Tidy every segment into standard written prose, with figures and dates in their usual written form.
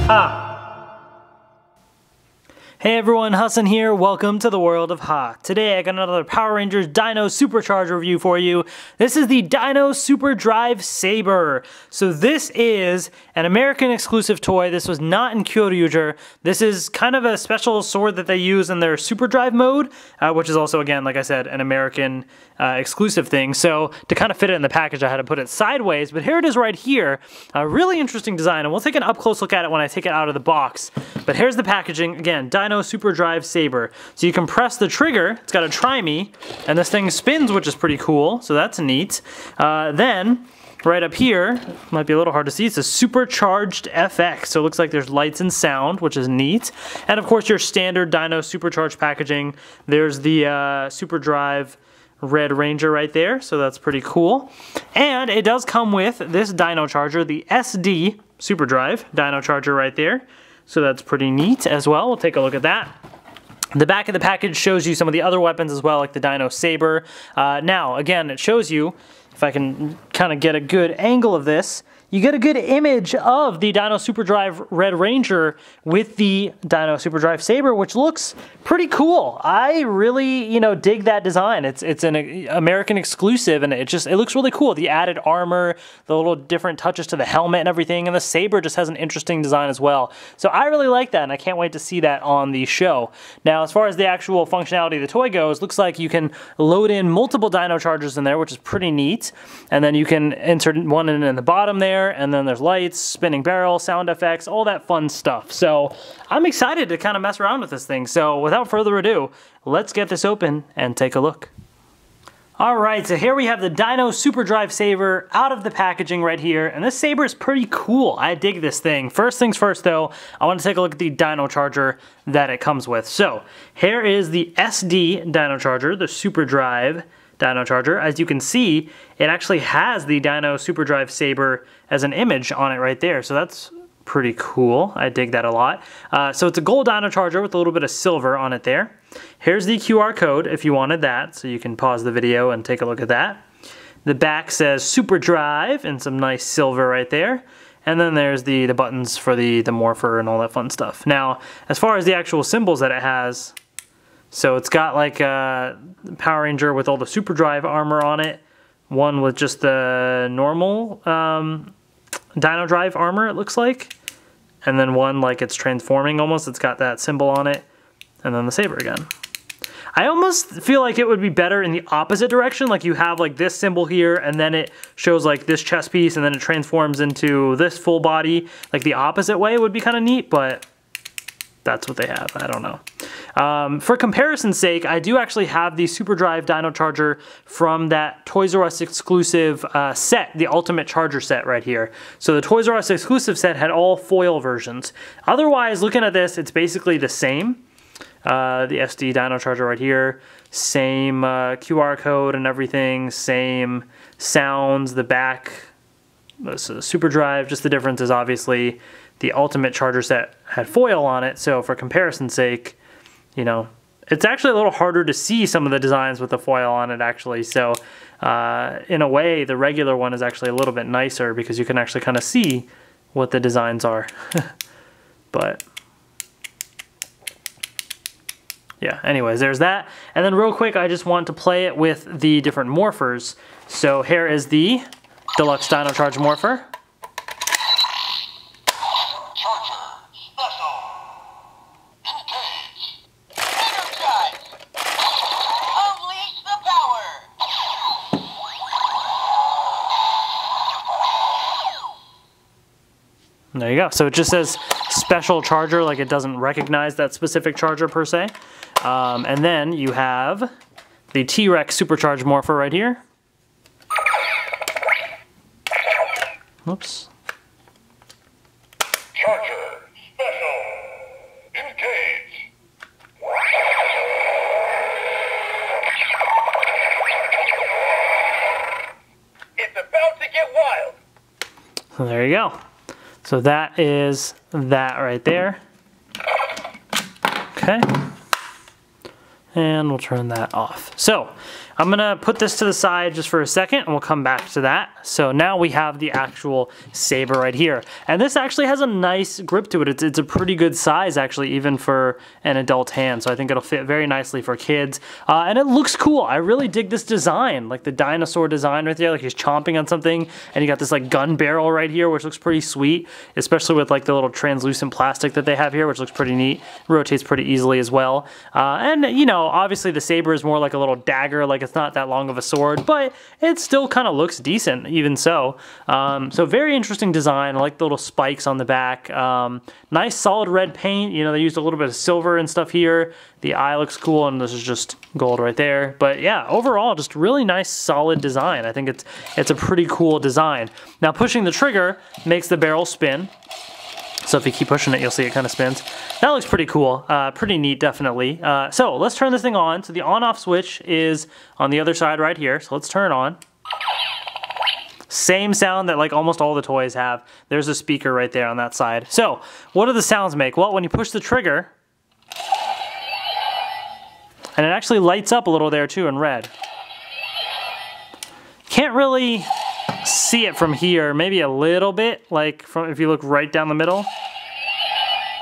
Ha! Hey everyone, Hassan here. Welcome to the world of Ha. Today I got another Power Rangers Dino Super Charger review for you. This is the Dino Super Drive Saber. So this is an American exclusive toy. This was not in Kyoryuger. This is kind of a special sword that they use in their Super Drive mode, which is also, again, like I said, an American exclusive thing. So to kind of fit it in the package, I had to put it sideways, but here it is right here. A really interesting design, and we'll take an up-close look at it when I take it out of the box. But here's the packaging. Again, Dino Super Drive Saber. So you can press the trigger, it's got a try-me, and this thing spins, which is pretty cool, so that's neat. Then, right up here, might be a little hard to see, it's a supercharged FX, so it looks like there's lights and sound, which is neat. And of course your standard Dino Supercharged packaging. There's the Super Drive Red Ranger right there, so that's pretty cool. And it does come with this Dino Charger, the SD Super Drive Dino Charger right there. So that's pretty neat as well. We'll take a look at that. The back of the package shows you some of the other weapons as well, like the Dino Saber. Now, again, it shows you, if I can kind of get a good angle of this, you get a good image of the Dino Super Drive Red Ranger with the Dino Super Drive Saber, which looks pretty cool. I really, dig that design. It's an American exclusive, and it looks really cool. The added armor, the little different touches to the helmet and everything, and the saber just has an interesting design as well. So I really like that, and I can't wait to see that on the show. Now, as far as the actual functionality of the toy goes, looks like you can load in multiple Dino Chargers in there, which is pretty neat, and then you can insert one in the bottom there, and then there's lights, spinning barrel, sound effects, all that fun stuff. So I'm excited to kind of mess around with this thing. So without further ado, let's get this open and take a look. Alright, so here we have the Dino Super Drive Saber out of the packaging right here, and this saber is pretty cool. I dig this thing. First things first though, I want to take a look at the Dino Charger that it comes with. So here is the SD Dino Charger, the Super Drive Dino Charger. As you can see, it actually has the Dino Super Drive Saber as an image on it right there, so that's pretty cool. I dig that a lot. So it's a gold Dino Charger with a little bit of silver on it there. Here's the QR code if you wanted that, so you can pause the video and take a look at that. The back says Super Drive and some nice silver right there. And then there's the buttons for the Morpher and all that fun stuff. Now, as far as the actual symbols that it has, so it's got like a Power Ranger with all the Super Drive armor on it, one with just the normal Dino Drive armor, it looks like, and then one like it's transforming almost, it's got that symbol on it, and then the saber again. I almost feel like it would be better in the opposite direction, like you have like this symbol here, and then it shows like this chest piece, and then it transforms into this full body, like the opposite way would be kind of neat, but that's what they have. I don't know. For comparison's sake, I do actually have the Super Drive Dino Charger from that Toys R Us exclusive set, the Ultimate Charger set right here. So the Toys R Us exclusive set had all foil versions. Otherwise, looking at this, it's basically the same. The SD Dino Charger right here, same QR code and everything, same sounds, the back, so Super Drive, just the difference is obviously the Ultimate Charger set had foil on it, so for comparison's sake, it's actually a little harder to see some of the designs with the foil on it actually, so in a way the regular one is actually a little bit nicer because you can actually kind of see what the designs are. But yeah, anyways, there's that. And then real quick, I just want to play it with the different morphers. So here is the Deluxe Dino Charge Morpher. There you go. So it just says special charger, like it doesn't recognize that specific charger per se. And then you have the T-Rex Supercharged Morpher right here. Whoops. Charger special. Engage. It's about to get wild. So there you go. So that is that right there. Okay. And we'll turn that off. So, I'm gonna put this to the side just for a second and we'll come back to that. So now we have the actual saber right here. And this actually has a nice grip to it. It's a pretty good size actually, even for an adult hand. So I think it'll fit very nicely for kids. And it looks cool. I really dig this design, like the dinosaur design right there, like he's chomping on something. And you got this like gun barrel right here, which looks pretty sweet, especially with like the little translucent plastic that they have here, which looks pretty neat. Rotates pretty easily as well. And you know, obviously the saber is more like a little dagger, like it's not that long of a sword, but it still kind of looks decent even so. So very interesting design. I like the little spikes on the back. Nice solid red paint. You know, they used a little bit of silver and stuff here. The eye looks cool, and this is just gold right there. But yeah, overall, just really nice, solid design. I think it's a pretty cool design. Now, pushing the trigger makes the barrel spin. So if you keep pushing it, you'll see it kind of spins. That looks pretty cool, pretty neat, definitely. So let's turn this thing on. So the on-off switch is on the other side right here. So let's turn it on. Same sound that like almost all the toys have. There's a speaker right there on that side. So what do the sounds make? Well, when you push the trigger, and it actually lights up a little there too in red. Can't really see it from here, maybe a little bit, like from if you look right down the middle.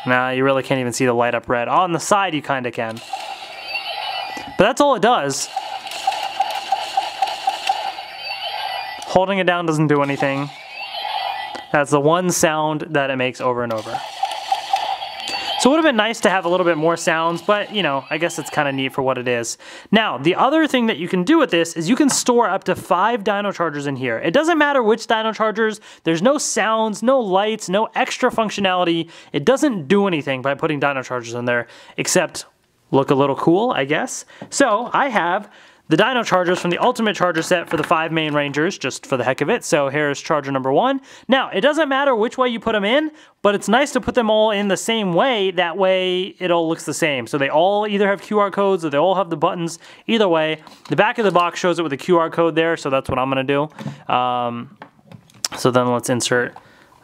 Nah, you really can't even see the light up red. On the side you kind of can. But that's all it does. Holding it down doesn't do anything. That's the one sound that it makes over and over. So it would have been nice to have a little bit more sounds, but you know, I guess it's kind of neat for what it is. Now, the other thing that you can do with this is you can store up to 5 Dino Chargers in here. It doesn't matter which Dino Chargers, there's no sounds, no lights, no extra functionality. It doesn't do anything by putting Dino Chargers in there, except look a little cool, I guess. So I have the Dino Chargers from the Ultimate Charger set for the 5 main Rangers, just for the heck of it. So here's Charger number 1. Now, it doesn't matter which way you put them in, but it's nice to put them all in the same way. That way, it all looks the same. So they all either have QR codes or they all have the buttons. Either way, the back of the box shows it with a QR code there, so that's what I'm going to do. So then let's insert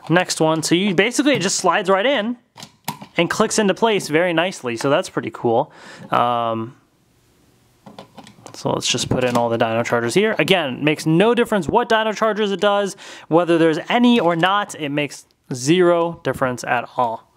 next one. So you basically, it just slides right in and clicks into place very nicely. So that's pretty cool. So let's just put in all the Dino Chargers here. Again, makes no difference what Dino Chargers it does, whether there's any or not, it makes 0 difference at all.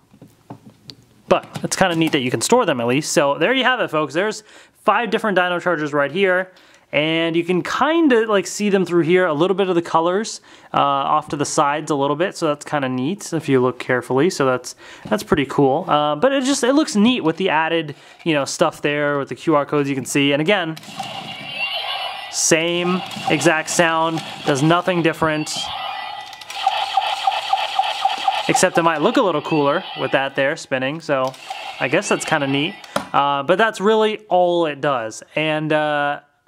But it's kind of neat that you can store them at least. So there you have it, folks. There's 5 different Dino Chargers right here. And you can kind of like see them through here, a little bit of the colors off to the sides a little bit. So that's kind of neat if you look carefully. So that's pretty cool. But it looks neat with the added, you know, stuff there with the QR codes you can see. And again, same exact sound, does nothing different. Except it might look a little cooler with that there spinning. So I guess that's kind of neat. But that's really all it does. And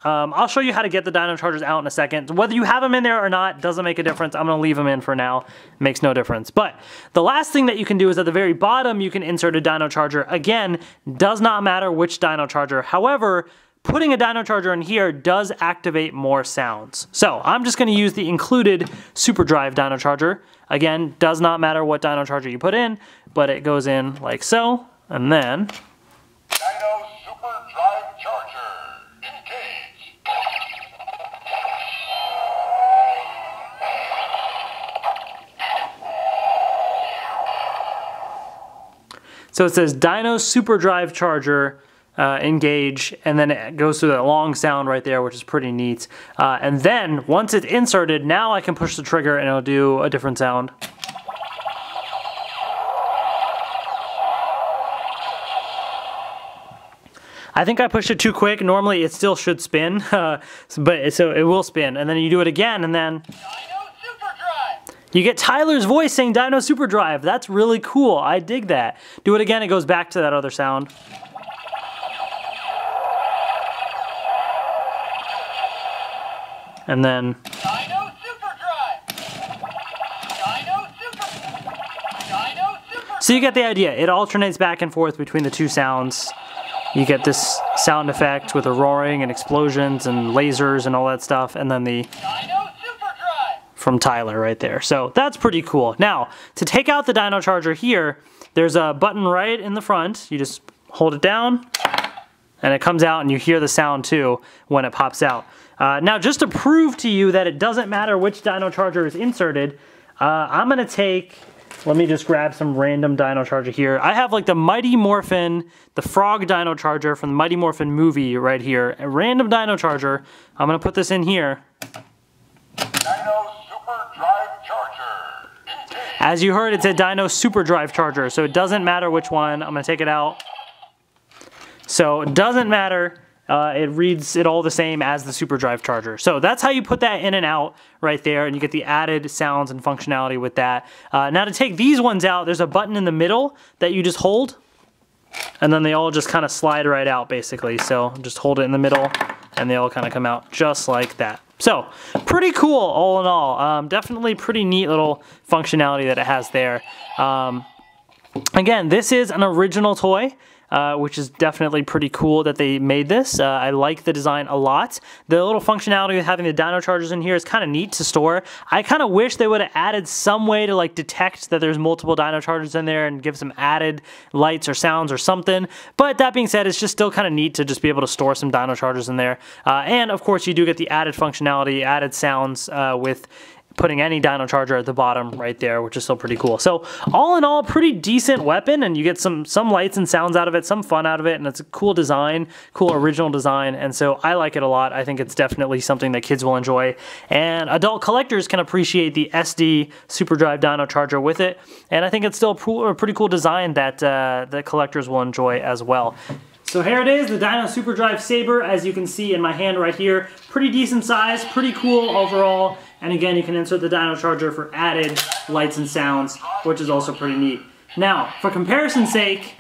I'll show you how to get the Dino Chargers out in a second. Whether you have them in there or not doesn't make a difference. I'm going to leave them in for now. It makes no difference. But the last thing that you can do is at the very bottom, you can insert a Dino Charger. Again, does not matter which Dino Charger. However, putting a Dino Charger in here does activate more sounds. So I'm just going to use the included Super Drive Dino Charger. Again, does not matter what Dino Charger you put in, but it goes in like so. And then Dino Super Drive Charger. so it says Dino Super Drive Charger, engage, and then it goes through that long sound right there, which is pretty neat. And then once it's inserted, now I can push the trigger and it'll do a different sound. I think I pushed it too quick. Normally it still should spin, but so it will spin. And then you do it again, and then you get Tyler's voice saying Dino Super Drive. That's really cool. I dig that. Do it again, it goes back to that other sound. And then Dino Super Drive. Dino Super. So you get the idea. It alternates back and forth between the two sounds. You get this sound effect with the roaring and explosions and lasers and all that stuff, and then the Dino Super Drive from Tyler right there. So that's pretty cool. Now, to take out the Dino Charger here, there's a button right in the front. You just hold it down, And it comes out and you hear the sound too when it pops out. Now just to prove to you that it doesn't matter which Dino Charger is inserted, I'm gonna take, let me just grab some random Dino Charger here. I have like the Mighty Morphin, the Frog Dino Charger from the Mighty Morphin movie right here. A random Dino Charger. I'm gonna put this in here. Dino Super Drive Charger. As you heard, it said Dino Super Drive Charger, so it doesn't matter which one. I'm gonna take it out. So it doesn't matter. It reads it all the same as the Super Drive Charger. So that's how you put that in and out right there, and you get the added sounds and functionality with that. Now to take these ones out, there's a button in the middle that you just hold, and then they all just kind of slide right out basically. So just hold it in the middle, and they all kind of come out just like that. So pretty cool all in all. Definitely pretty neat little functionality that it has there. Again, this is an original toy. Which is definitely pretty cool that they made this. I like the design a lot. The little functionality of having the Dino Chargers in here is kind of neat to store. I kind of wish they would have added some way to like detect that there's multiple Dino Chargers in there and give some added lights or sounds or something. But that being said, it's just still kind of neat to just be able to store some Dino Chargers in there. And of course, you do get the added functionality, added sounds with putting any Dino Charger at the bottom right there, which is still pretty cool. So all in all, pretty decent weapon, and you get some lights and sounds out of it, some fun out of it, and it's a cool design, cool original design, and so I like it a lot. I think it's definitely something that kids will enjoy, and adult collectors can appreciate the SD Super Drive Dino Charger with it, and I think it's still a pretty cool design that the collectors will enjoy as well. So here it is, the Dino Super Drive Saber, as you can see in my hand right here. Pretty decent size, pretty cool overall. And again, you can insert the Dino Charger for added lights and sounds, which is also pretty neat. Now, for comparison's sake,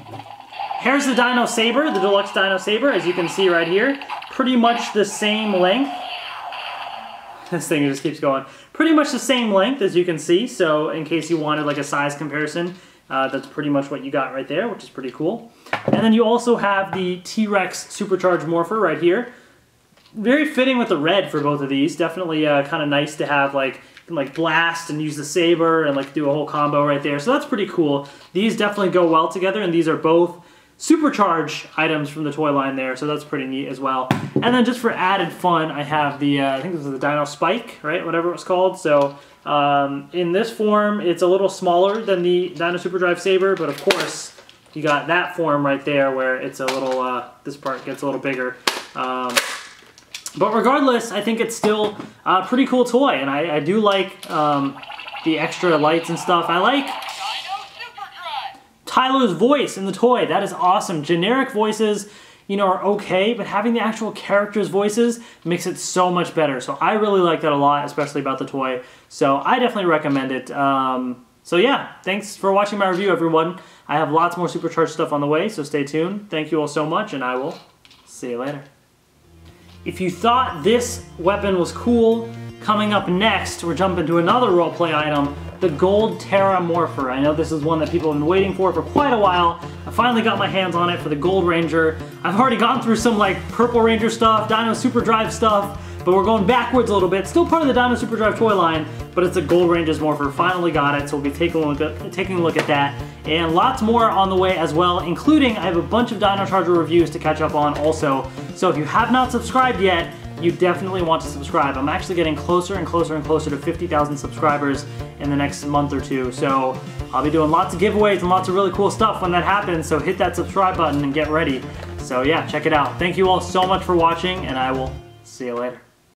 here's the Dino Saber, the Deluxe Dino Saber, as you can see right here. Pretty much the same length. This thing just keeps going. Pretty much the same length, as you can see. So in case you wanted like a size comparison, that's pretty much what you got right there, which is pretty cool. And then you also have the T-Rex Supercharged Morpher right here. Very fitting with the red for both of these. Definitely kind of nice to have like blast and use the saber and like do a whole combo right there. So that's pretty cool. These definitely go well together, and these are both supercharged items from the toy line there, so that's pretty neat as well. And then just for added fun, I have the, I think this is the Dino Spike, right? Whatever it was called. So in this form, it's a little smaller than the Dino Super Drive Saber, but of course, you got that form right there where it's a little, this part gets a little bigger. But regardless, I think it's still a pretty cool toy, and I do like the extra lights and stuff. I like Tyler's voice in the toy. That is awesome. Generic voices, you know, are okay, but having the actual characters' voices makes it so much better. So I really like that a lot, especially about the toy. So I definitely recommend it. So yeah, thanks for watching my review, everyone. I have lots more supercharged stuff on the way, so stay tuned. Thank you all so much, and I will see you later. If you thought this weapon was cool, coming up next, we're jumping to another roleplay item, the Gold Terra Morpher. I know this is one that people have been waiting for quite a while. I finally got my hands on it for the Gold Ranger. I've already gone through some like Purple Ranger stuff, Dino Super Drive stuff, but we're going backwards a little bit. Still part of the Dino Super Drive toy line, but it's a Gold Ranger's Morpher. Finally got it, so we'll be taking a look at that. And lots more on the way as well, including I have a bunch of Dino Charger reviews to catch up on also. So if you have not subscribed yet, you definitely want to subscribe. I'm actually getting closer and closer and closer to 50,000 subscribers in the next month or two. So I'll be doing lots of giveaways and lots of really cool stuff when that happens. So hit that subscribe button and get ready. So yeah, check it out. Thank you all so much for watching, and I will see you later.